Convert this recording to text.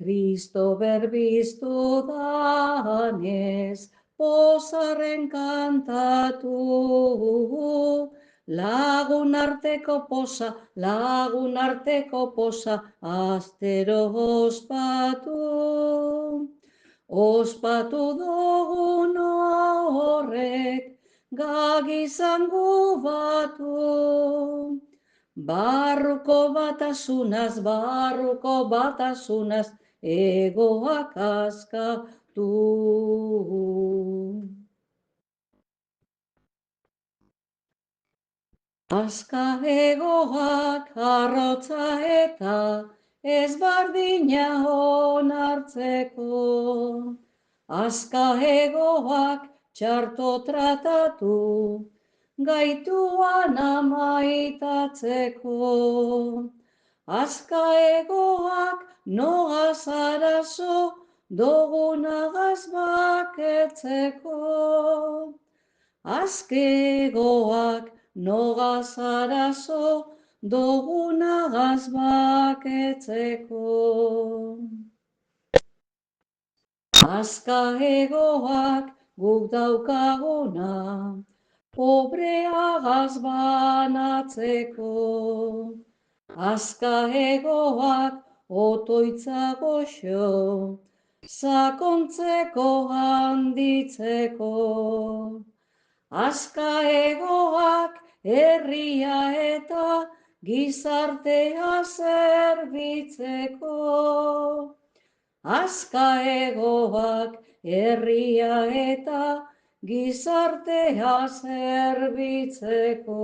Kristo berbiztu danez, pozarren kantatu, lagun arteko posa, astero ospatu. Ospatu dugun horrek, gagi zangu batu. Barruko batasunaz, egoak askatu. Aska egoak arrotza eta ez bardina onartzeko. Aska egoak txarto tratatu, gaituan amaitatzeko. Aska egoak nogaz arazo, dogunagaz baketzeko. Azkegoak nogaz arazo, dogunagaz baketzeko. Azka egoak guk daukaguna, pobreagaz banatzeko. Azka egoak otoitza goxo, sakontzeko handitzeko. Azka egoak herria eta gizartea zerbitzeko. Azka egoak herria eta gizartea zerbitzeko.